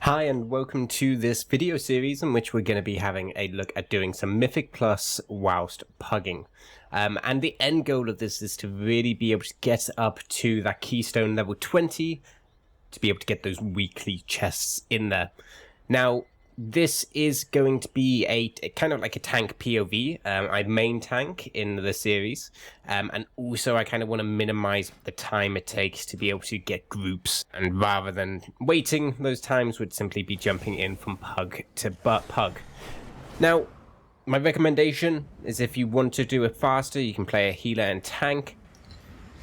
Hi and welcome to this video series in which we're going to be having a look at doing some Mythic Plus whilst pugging. And the end goal of this is to really be able to get up to that keystone level 20 to be able to get those weekly chests in there. Now, this is going to be a kind of like a tank POV. I main tank in the series, and also I kind of want to minimize the time it takes to be able to get groups, and rather than waiting, those times would simply be jumping in from pug to pug. Now, my recommendation is if you want to do it faster, you can play a healer and tank.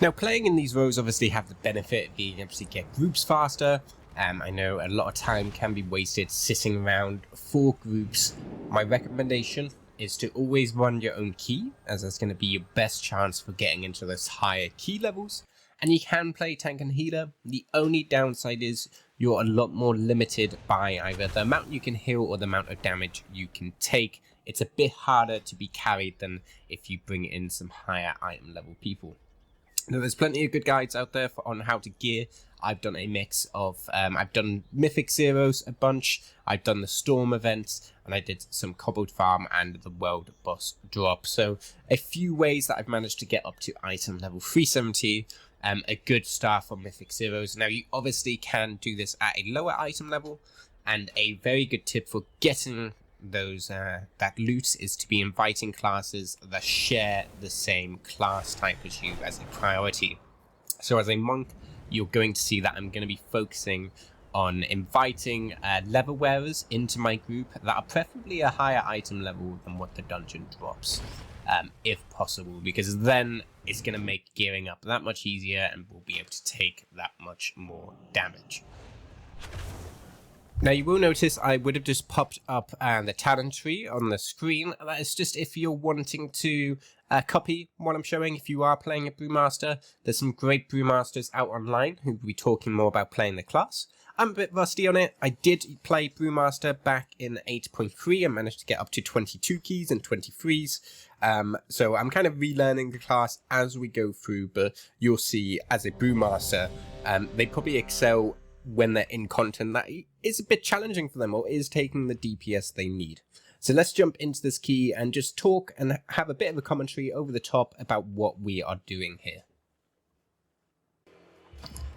Now, playing in these roles obviously have the benefit of being able to get groups faster. I know a lot of time can be wasted sitting around for groups. My recommendation is to always run your own key, as that's going to be your best chance for getting into those higher key levels. And you can play tank and healer. The only downside is you're a lot more limited by either the amount you can heal or the amount of damage you can take. It's a bit harder to be carried than if you bring in some higher item level people. Now, there's plenty of good guides out there on how to gear. I've done a mix of, I've done Mythic Zeros a bunch, I've done the Storm events, and I did some Cobbled Farm and the World Boss drop. So a few ways that I've managed to get up to item level 370, a good start for Mythic Zeros. Now, you obviously can do this at a lower item level, and a very good tip for getting those that loot is to be inviting classes that share the same class type as you as a priority. So as a monk, you're going to see that I'm going to be focusing on inviting level wearers into my group that are preferably a higher item level than what the dungeon drops, if possible, because then it's going to make gearing up that much easier and we'll be able to take that much more damage. Now, you will notice I would have just popped up the talent tree on the screen. That is just if you're wanting to copy what I'm showing. If you are playing a Brewmaster, there's some great Brewmasters out online who will be talking more about playing the class. I'm a bit rusty on it. I did play Brewmaster back in 8.3 and managed to get up to 22 keys and 23s. So I'm kind of relearning the class as we go through, but you'll see as a Brewmaster, they probably excel when they're in content that is a bit challenging for them or is taking the DPS they need. So let's jump into this key and just talk and have a bit of a commentary over the top about what we are doing here.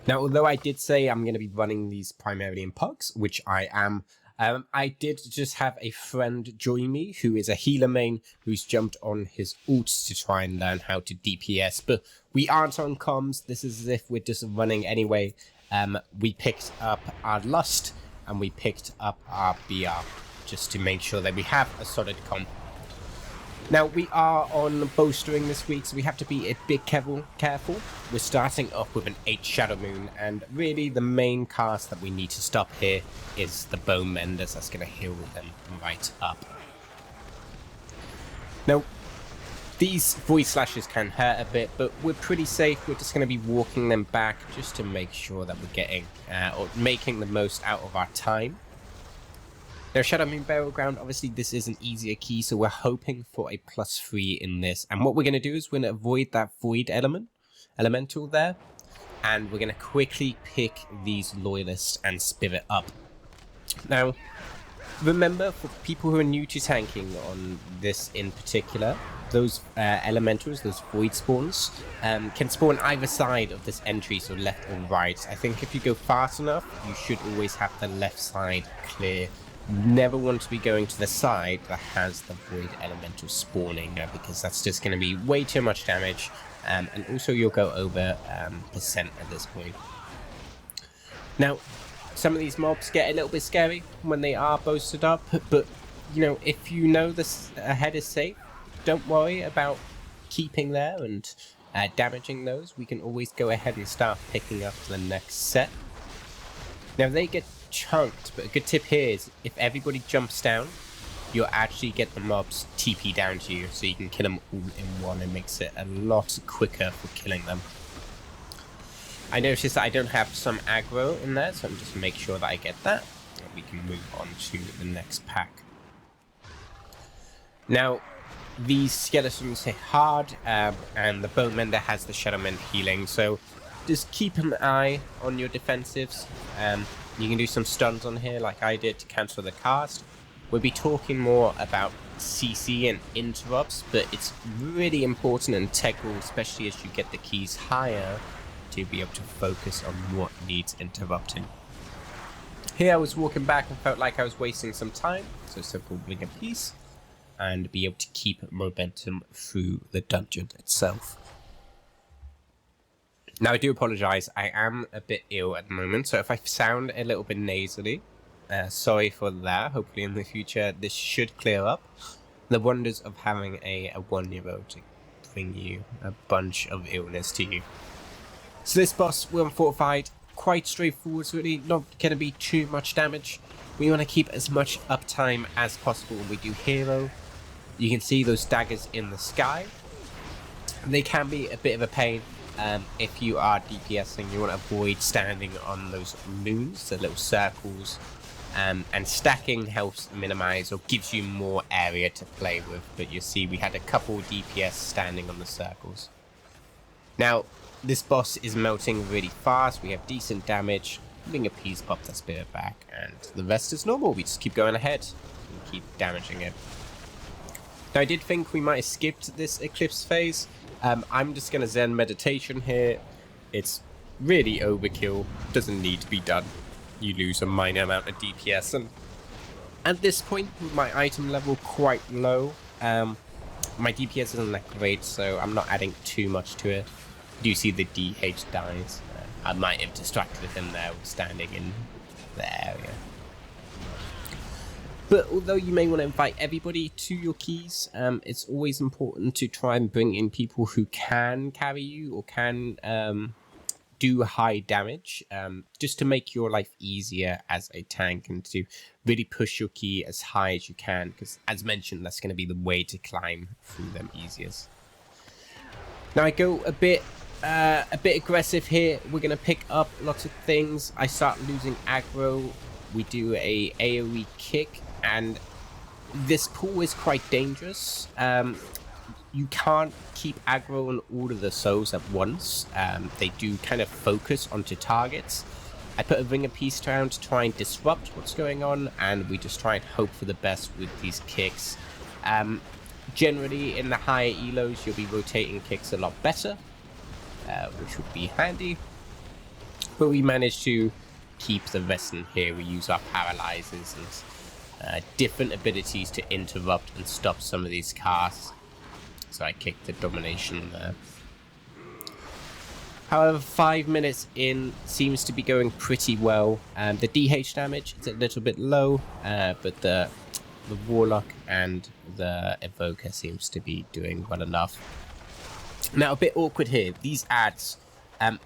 Now, although I did say I'm going to be running these primarily in pugs, which I am, I did just have a friend join me who is a healer main who's jumped on his ults to try and learn how to DPS, but we aren't on comms. This is as if we're just running anyway. We picked up our Lust and we picked up our BR just to make sure that we have a solid comp. Now, we are on bowstring this week, so we have to be a bit careful. We're starting off with an 8 Shadow Moon, and really the main cast that we need to stop here is the Bone Menders. That's going to heal them right up. Now, these Void Slashes can hurt a bit, but we're pretty safe. We're just going to be walking them back just to make sure that we're getting or making the most out of our time. Now, Shadow Moon Burial Ground, obviously this is an easier key, so we're hoping for a +3 in this. And what we're going to do is we're going to avoid that Void Elemental there, and we're going to quickly pick these Loyalists and Spirit up. Now, remember, for people who are new to tanking on this in particular, those elementals, those void spawns, can spawn either side of this entry, so left or right. I think if you go fast enough, you should always have the left side clear. You never want to be going to the side that has the void elemental spawning, because that's just going to be way too much damage, and also you'll go over percent at this point. Now, some of these mobs get a little bit scary when they are boosted up, but you know, if you know this ahead is safe, don't worry about keeping there and damaging those. We can always go ahead and start picking up the next set. Now, they get chunked, but a good tip here is if everybody jumps down, you'll actually get the mobs TP down to you, so you can kill them all in one. It makes it a lot quicker for killing them. I noticed that I don't have some aggro in there, so I'm just make sure that I get that, and we can move on to the next pack. Now, these skeletons hit hard, and the Bone Mender has the Shadow Mend healing, so just keep an eye on your defensives. You can do some stuns on here like I did to cancel the cast. We'll be talking more about CC and interrupts, but it's really important and integral, especially as you get the keys higher, to be able to focus on what needs interrupting. Here I was walking back and felt like I was wasting some time, so simple bring a piece and be able to keep momentum through the dungeon itself. Now I do apologise, I am a bit ill at the moment, so if I sound a little bit nasally, sorry for that. Hopefully in the future this should clear up. The wonders of having a 1-year-old to bring you a bunch of illness to you. So this boss, we're unfortified, quite straightforward really, not going to be too much damage. We want to keep as much uptime as possible when we do hero. You can see those daggers in the sky. They can be a bit of a pain. If you are DPSing, you want to avoid standing on those moons, the little circles, and stacking helps minimize or gives you more area to play with. But you see we had a couple DPS standing on the circles. Now this boss is melting really fast, we have decent damage, being a piece pop that spirit back, and the rest is normal. We just keep going ahead and keep damaging it. Now I did think we might have skipped this eclipse phase. I'm just going to Zen meditation here. It's really overkill, doesn't need to be done. You lose a minor amount of DPS, and at this point with my item level quite low, my DPS isn't that great, so I'm not adding too much to it. You see the DH dies. I might have distracted him there standing in the area. But although you may want to invite everybody to your keys, it's always important to try and bring in people who can carry you or can do high damage, just to make your life easier as a tank and to really push your key as high as you can, because as mentioned, that's going to be the way to climb through them easiest. Now I go a bit aggressive here. We're going to pick up lots of things. I start losing aggro. We do a AoE kick, and this pool is quite dangerous. You can't keep aggro on all of the souls at once. They do kind of focus onto targets. I put a ring of peace down to try and disrupt what's going on, and we just try and hope for the best with these kicks. Generally, in the higher elos, you'll be rotating kicks a lot better, which would be handy. But we managed to keep the rest in here. We use our paralyzers and different abilities to interrupt and stop some of these casts. So I kicked the domination there. However, 5 minutes in seems to be going pretty well. The DH damage is a little bit low, but the Warlock and the Evoker seems to be doing well enough. Now, a bit awkward here. These ads,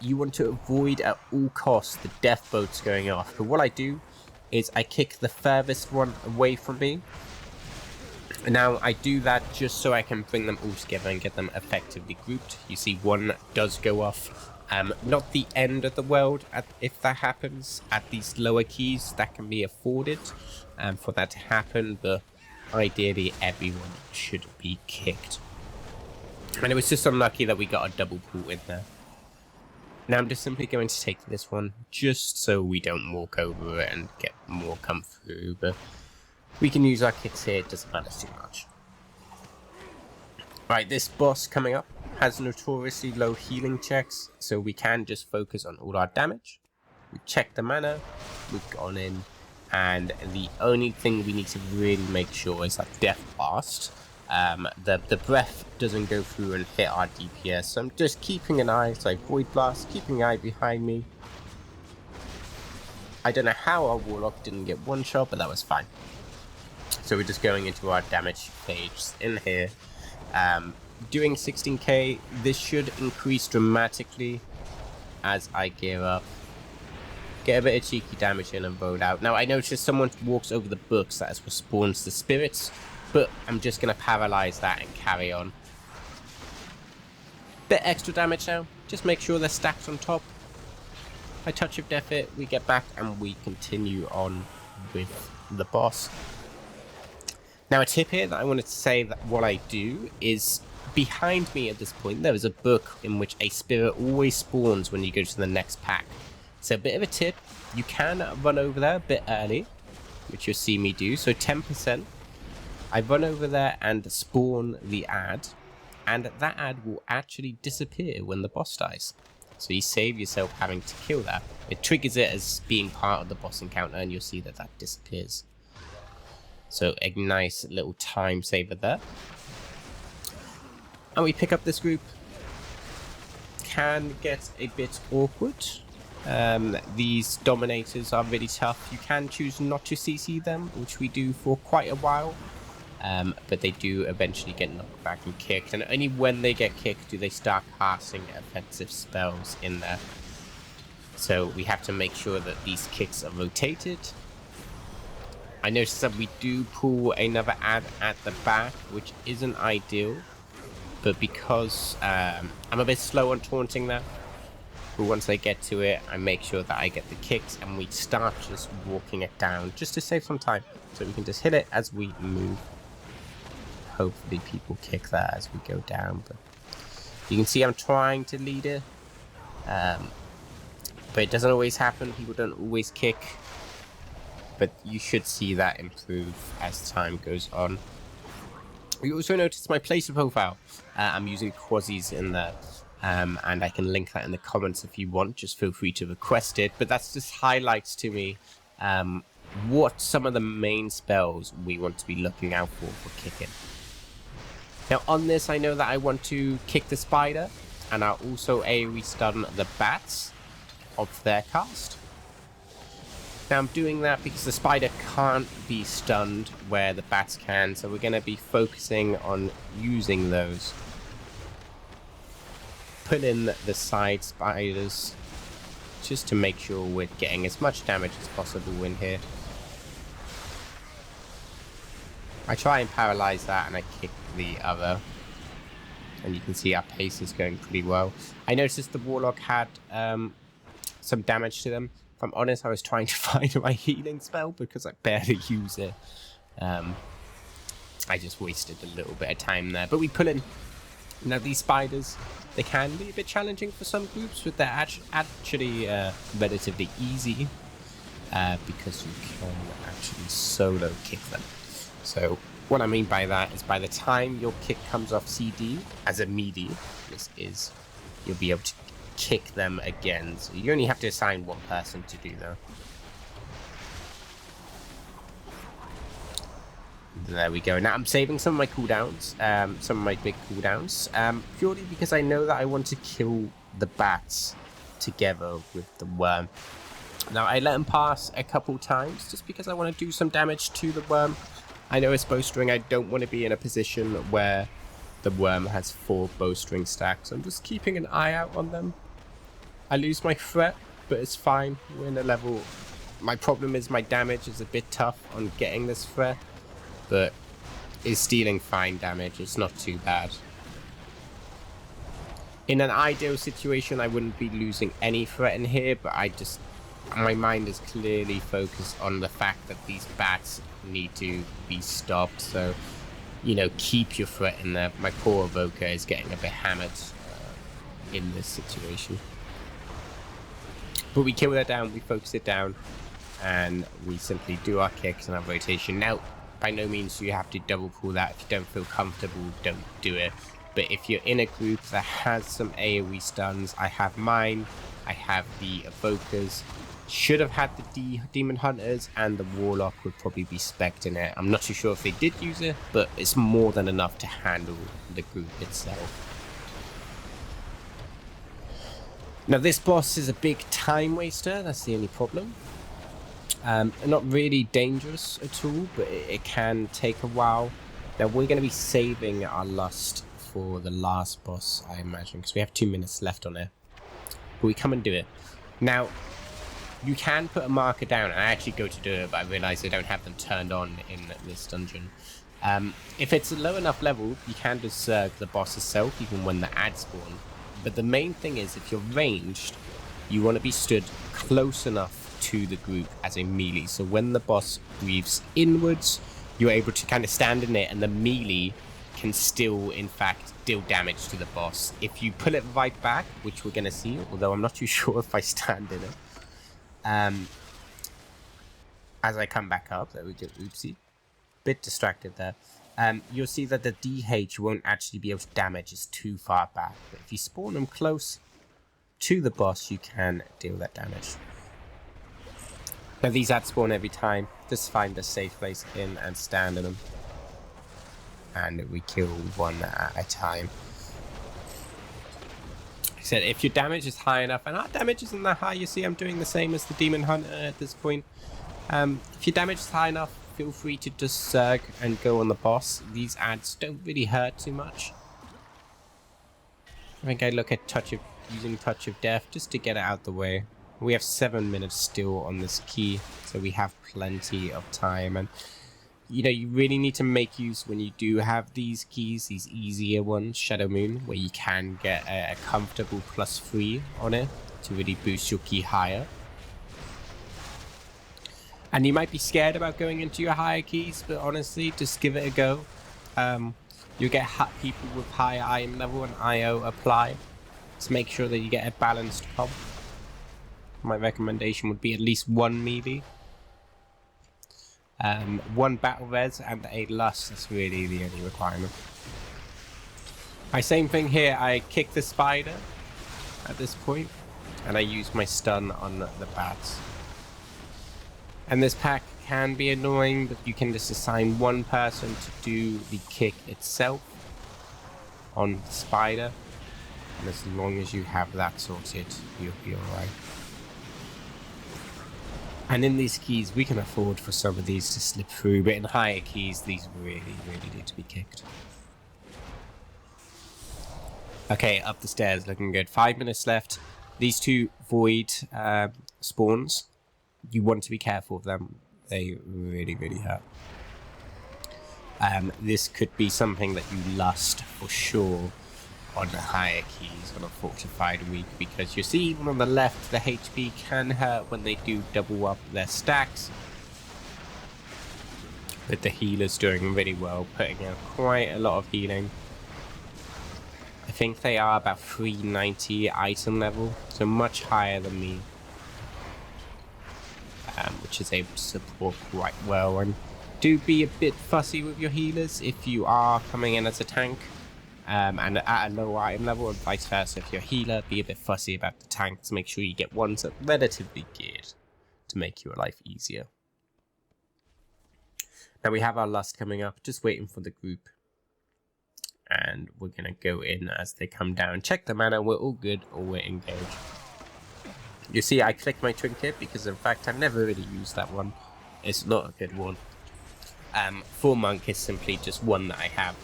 you want to avoid at all costs the death boats going off. But what I do is I kick the furthest one away from me. Now, I do that just so I can bring them all together and get them effectively grouped. You see one does go off. Not the end of the world if that happens. At these lower keys, that can be afforded for that to happen, but ideally everyone should be kicked. And it was just unlucky that we got a double pull in there. Now I'm just simply going to take this one just so we don't walk over it and get more come through, but we can use our kicks here, it doesn't matter too much. Right, this boss coming up has notoriously low healing checks, so we can just focus on all our damage. We check the mana, we've gone in, and the only thing we need to really make sure is that Death Blast. The breath doesn't go through and hit our DPS, so I'm just keeping an eye, so Void Blast, keeping an eye behind me. I don't know how our Warlock didn't get one shot, but that was fine. So we're just going into our damage page in here. Doing 16k, this should increase dramatically as I gear up. Get a bit of cheeky damage in and vote out. Now I noticed someone walks over the books that respawns the spirits, but I'm just going to paralyze that and carry on. Bit extra damage now, just make sure they're stacked on top. I touch of death it, we get back and we continue on with the boss. Now a tip here that I wanted to say that what I do is behind me at this point there is a book in which a spirit always spawns when you go to the next pack. So a bit of a tip, you can run over there a bit early, which you'll see me do. So 10%, I run over there and spawn the ad, and that ad will actually disappear when the boss dies. So you save yourself having to kill that. It triggers it as being part of the boss encounter, and you'll see that that disappears. So a nice little time saver there. And we pick up this group. Can get a bit awkward. These dominators are really tough. You can choose not to CC them, which we do for quite a while. But they do eventually get knocked back and kicked, and only when they get kicked do they start casting offensive spells in there. So we have to make sure that these kicks are rotated. I noticed that we do pull another ad at the back, which isn't ideal, but because I'm a bit slow on taunting that, but once I get to it, I make sure that I get the kicks, and we start just walking it down just to save some time, so we can just hit it as we move. Hopefully people kick that as we go down, but you can see I'm trying to lead it, but it doesn't always happen. People don't always kick, but you should see that improve as time goes on. You also notice my placer profile. I'm using quasis in there, and I can link that in the comments if you want. Just feel free to request it, but that's just highlights to me what some of the main spells we want to be looking out for kicking. Now on this, I know that I want to kick the spider, and I'll also AoE stun the bats of their cast. Now I'm doing that because the spider can't be stunned where the bats can, so we're going to be focusing on using those. Put in the side spiders just to make sure we're getting as much damage as possible in here. I try and paralyze that, and I kick the other, and you can see our pace is going pretty well. I noticed the warlock had some damage to them. If I'm honest, I was trying to find my healing spell because I barely use it. I just wasted a little bit of time there, but we pull in. Now these spiders, they can be a bit challenging for some groups, but they're actually relatively easy because you can actually solo kick them. So what I mean by that is by the time your kick comes off CD as a melee, you'll be able to kick them again. So you only have to assign one person to do that. There we go. Now I'm saving some of my cooldowns, some of my big cooldowns, purely because I know that I want to kill the bats together with the worm. Now I let them pass a couple times just because I want to do some damage to the worm. I know it's bowstring. I don't want to be in a position where the worm has 4 bowstring stacks. I'm just keeping an eye out on them. I lose my threat, but it's fine. We're in a level. My problem is my damage is a bit tough on getting this threat, but it's dealing fine damage. It's not too bad. In an ideal situation, I wouldn't be losing any threat in here, but my mind is clearly focused on the fact that these bats need to be stopped. So, you know, keep your threat in there. My poor evoker is getting a bit hammered in this situation. But we kill that down, we focus it down, and we simply do our kicks and our rotation. Now, by no means do you have to double pull that. If you don't feel comfortable, don't do it. But if you're in a group that has some AoE stuns, I have mine, I have the evokers, should have had the demon hunters, and the warlock would probably be spec'd in it. I'm not too sure if they did use it, but it's more than enough to handle the group itself. Now this boss is a big time waster, that's the only problem. Not really dangerous at all, but it can take a while. Now we're going to be saving our lust for the last boss, I imagine, because we have 2 minutes left on it. But we come and do it. Now, you can put a marker down, and I actually go to do it, but I realise I don't have them turned on in this dungeon. If it's a low enough level, you can just zerg the boss itself, even when the ads spawn. But the main thing is, if you're ranged, you want to be stood close enough to the group as a melee. So when the boss breathes inwards, you're able to kind of stand in it, and the melee can still, in fact, deal damage to the boss. If you pull it right back, which we're going to see, although I'm not too sure if I stand in it, as I come back up, there we go, oopsie, bit distracted there. You'll see that the DH won't actually be able to damage, it's too far back. But if you spawn them close to the boss, you can deal that damage. Now these ads spawn every time, just find a safe place in and stand in them. And we kill one at a time. Like I said, if your damage is high enough, and our damage isn't that high, you see I'm doing the same as the Demon Hunter at this point. If your damage is high enough, feel free to just zerg and go on the boss. These ads don't really hurt too much. I think I look at using Touch of Death just to get it out the way. We have 7 minutes still on this key, so we have plenty of time. And you know, you really need to make use when you do have these keys, these easier ones, Shadow Moon, where you can get a comfortable +3 on it to really boost your key higher. And you might be scared about going into your higher keys, but honestly, just give it a go. You'll get people with higher item level and IO apply. Just make sure that you get a balanced comp. My recommendation would be at least 1 melee. 1 battle res and a lust, that's really the only requirement. My same thing here, I kick the spider at this point, and I use my stun on the bats. And this pack can be annoying, but you can just assign one person to do the kick itself on the spider, and as long as you have that sorted, you'll be alright. And in these keys, we can afford for some of these to slip through, but in higher keys, these really need to be kicked. Okay, up the stairs, looking good. 5 minutes left. These 2 void spawns, you want to be careful of them. They really hurt. This could be something that you lust for sure on the higher keys on a fortified week, because you see even on the left the HP can hurt when they do double up their stacks, but the healer's doing really well, putting out quite a lot of healing. I think they are about 390 item level, so much higher than me, which is able to support quite well. And do be a bit fussy with your healers if you are coming in as a tank. And at a low item level, and vice versa. If you're a healer, be a bit fussy about the tanks. Make sure you get ones that are relatively geared to make your life easier. Now we have our lust coming up, just waiting for the group. And we're going to go in as they come down. Check the mana, we're all good, or we're engaged. You see, I clicked my trinket because, in fact, I've never really used that one. It's not a good one. Full Monk is simply just one that I have.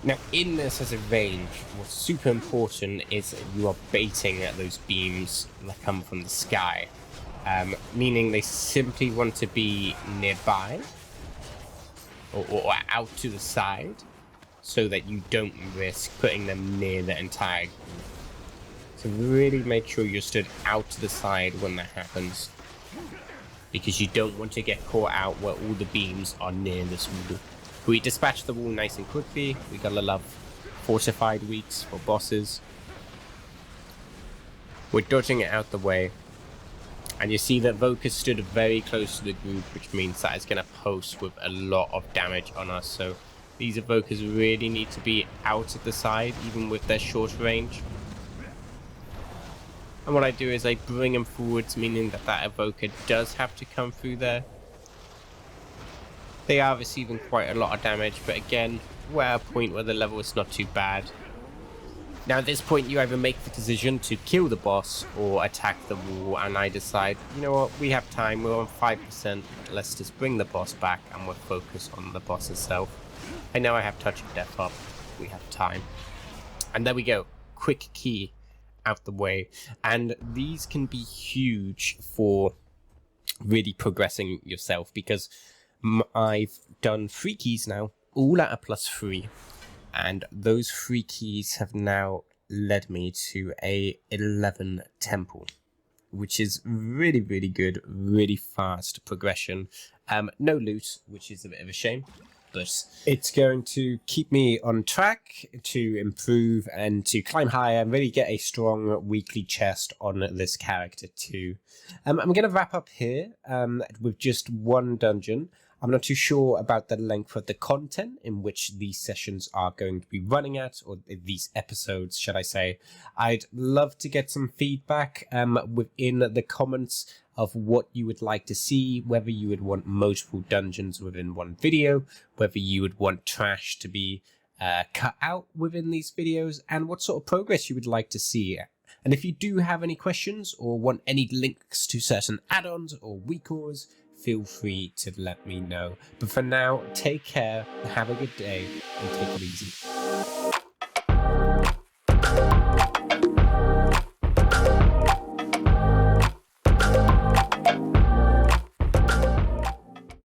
Now, in this as a range, what's super important is that you are baiting at those beams that come from the sky. Meaning they simply want to be nearby or out to the side so that you don't risk putting them near the entire group. So really make sure you're stood out to the side when that happens, because you don't want to get caught out where all the beams are near this wall. We dispatch the wall nice and quickly. We gotta love fortified weeks for bosses. We're dodging it out the way. And you see that Voka stood very close to the group, which means that it's gonna post with a lot of damage on us. So these evokers really need to be out at the side, even with their short range. And what I do is I bring them forwards, meaning that that evoker does have to come through there. They are receiving quite a lot of damage, but again, we're at a point where the level is not too bad. Now at this point you either make the decision to kill the boss or attack the wall, and I decide, you know what, we have time, we're on 5%, let's just bring the boss back and we'll focus on the boss itself. I know I have Touch of Death up, we have time. And there we go, quick key out the way. And these can be huge for really progressing yourself, because I've done 3 keys now, all at a +3, and those 3 keys have now led me to a 11 temple, which is really good, really fast progression. No loot, which is a bit of a shame, but it's going to keep me on track to improve and to climb higher and really get a strong weekly chest on this character too. I'm going to wrap up here with just one dungeon. I'm not too sure about the length of the content in which these sessions are going to be running at, or these episodes, should I say. I'd love to get some feedback within the comments of what you would like to see, whether you would want multiple dungeons within one video, whether you would want trash to be cut out within these videos, and what sort of progress you would like to see. And if you do have any questions or want any links to certain add-ons or recores, feel free to let me know. But for now, take care, have a good day, and take it easy.